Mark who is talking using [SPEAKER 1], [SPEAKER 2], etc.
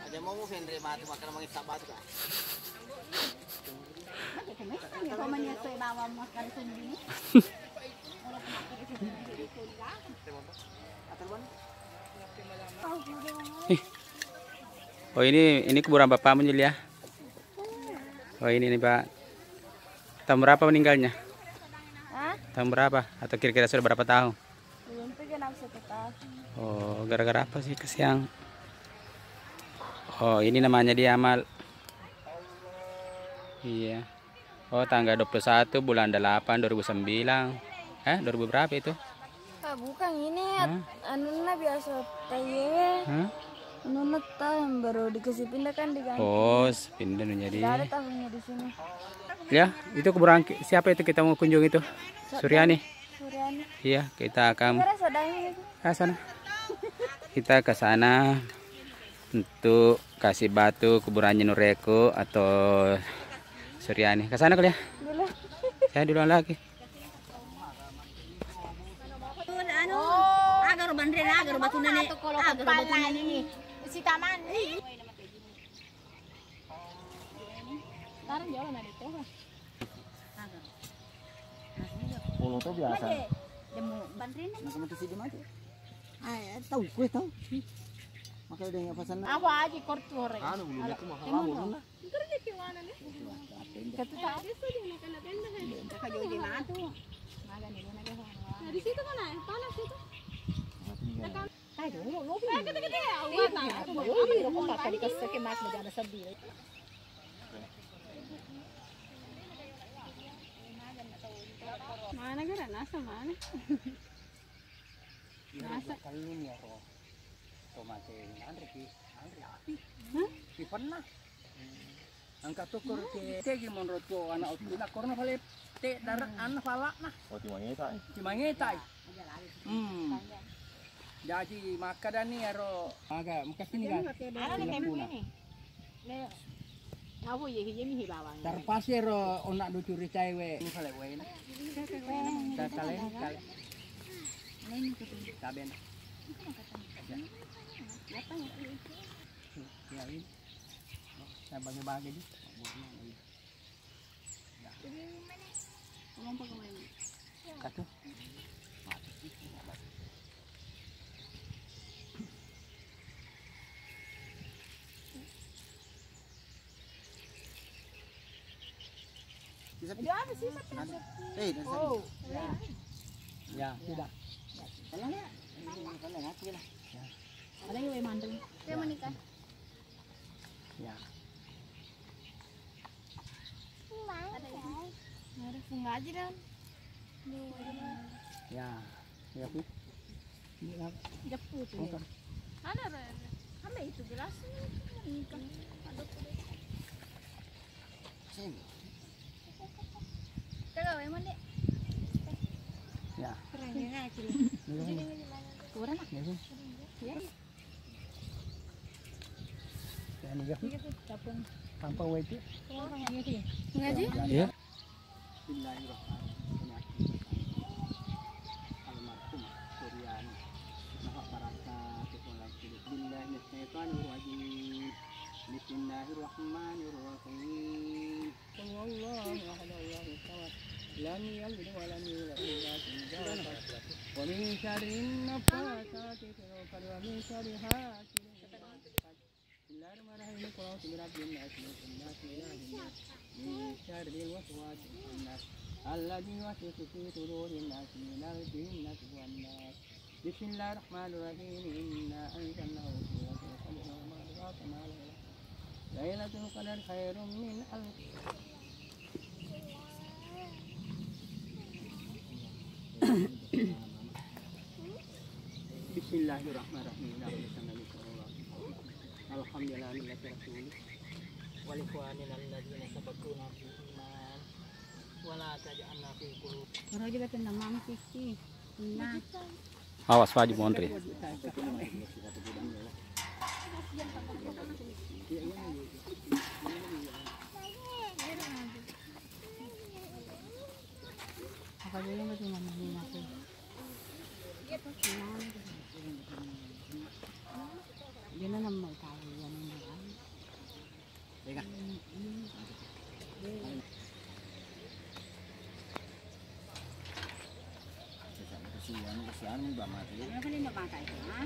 [SPEAKER 1] Ada mau Henry mati makan mangis sabat ka.
[SPEAKER 2] Oh ini kuburan bapakmu Julia. Oh ini nih Pak. Tahun berapa meninggalnya?
[SPEAKER 3] Hah?
[SPEAKER 2] Tahun berapa? Atau kira-kira sudah berapa tahun?
[SPEAKER 3] Belum genap 1 tahun.
[SPEAKER 2] Oh gara-gara apa sih kesiang? Oh ini namanya dia Amal. Iya. Oh tanggal 21 bulan 8 2009. 2000 berapa itu?
[SPEAKER 3] Ah, bukan ini.
[SPEAKER 2] Hah?
[SPEAKER 3] Anuna biasa tayewe.
[SPEAKER 2] Hah?
[SPEAKER 3] Anuna tahun baru dikasih pindah kan diganti.
[SPEAKER 2] Oh pindah jadi.
[SPEAKER 3] Tidak ada tahunnya di sini.
[SPEAKER 2] Ya itu kuburan siapa itu kita mau kunjung itu? Suryani.
[SPEAKER 3] Suryani.
[SPEAKER 2] Iya kita akan.
[SPEAKER 3] Kira sodanya itu.
[SPEAKER 2] Sana. Kita ke sana untuk kasih batu kuburannya Nureko atau Suryani. Ke sana kali ya?
[SPEAKER 3] Dulu.
[SPEAKER 2] Saya duluan lagi.
[SPEAKER 4] Agar bandre agar batu nene. Agar batu nene. Si taman. Sekarang jalan ada itu.
[SPEAKER 1] Polo tuh biasa.
[SPEAKER 4] Demo bandre nene.
[SPEAKER 1] Nak mati sini aja. Tahu gue tahu. Makanya dia nggak pesan.
[SPEAKER 4] Apa aja kortur.
[SPEAKER 1] Anu belum aku mahal lah.
[SPEAKER 4] Kerja di mana nih? Kata tak ada tuh di mana tenda. Kayu di mana tuh? Ada di mana deh. Nah di situ mana? Panas itu. Tahu lu gede-gede ya. Aku mau ambil rokok tak tadi kasih ke mas menjadi sedih. Mana gara nasa mana?
[SPEAKER 1] Nasa kalun ya roh. Tomate Andre api. Ki pernah. Angkat tukur ke tegi menurut ko anak utina korna pale te darat anak pala nah.
[SPEAKER 5] Oh Cimangetai.
[SPEAKER 1] Cimangetai. Jadi makadan ni aro agak muka sini kan.
[SPEAKER 4] Ada nih ini. Le. Aku ye mi hibawan.
[SPEAKER 1] Terpasi ro onak do curi cewek. Ini pale we nah. Kale. Ini kaben.
[SPEAKER 4] Apa ya?
[SPEAKER 1] Ya ini. Saya bagi-bagi di.
[SPEAKER 4] Ngomong pakai mana?
[SPEAKER 1] Katu.
[SPEAKER 4] Dia ada sih
[SPEAKER 1] Oh. Ya, tidak. Kalau ya. Kalau ngaku lah.
[SPEAKER 4] ada yang mandeng. Dia menikah.
[SPEAKER 1] Ya.
[SPEAKER 4] Ada bunga aja dan.
[SPEAKER 1] Ya. Ya, Bu. Ini
[SPEAKER 4] Jeput ya. Ada. Ada itu gelas menikah. Ada.
[SPEAKER 1] sini.
[SPEAKER 4] Tahu yang mana?
[SPEAKER 1] Ya.
[SPEAKER 4] Kurangnya aja. Kurang ah. Ya.
[SPEAKER 1] Ya, ini ya.
[SPEAKER 4] Tapung.
[SPEAKER 1] Tanpa wajib.
[SPEAKER 4] Ngaji?
[SPEAKER 2] Iya.
[SPEAKER 1] Bismillahirrahmanirrahim. Almarhum Suryani. Maha barakatuh. Bismillahirrahmanirrahim. Bismillahirrahmanirrahim. Wallahu ahad Allahu samad. Lam yalid wa lam yulad wa lam yakul lahu wa min syarri nafatsati fil 'uqad wa min syarri hasidin. Bismillahirrahmanirrahim. Qul a'udzu birabbin nas min syarril waswasil khannas alladzi yuwaswisu fi sudurin nas minal jinnati wan nas. Bismillahirrahmanirrahim. Inna anzalnahu fi lailatul qadr wa ma adraka ma lailatul qadr khairum min alf Bismillahirrahmanirrahim. Alhamdulillahirabbil alamin. Wa liqwanina alladziina sabaquna bil iman wa la taj'alna fi qulub.
[SPEAKER 4] Orang kita kena mangkiki. Nah.
[SPEAKER 2] Awas wajib Mondri.
[SPEAKER 4] Apa dia yang cuma aku? Dia na naman tayo yan ang mga.
[SPEAKER 1] Teka. Kasi ano ba mati?
[SPEAKER 4] Ano ba nila bata ito, ha?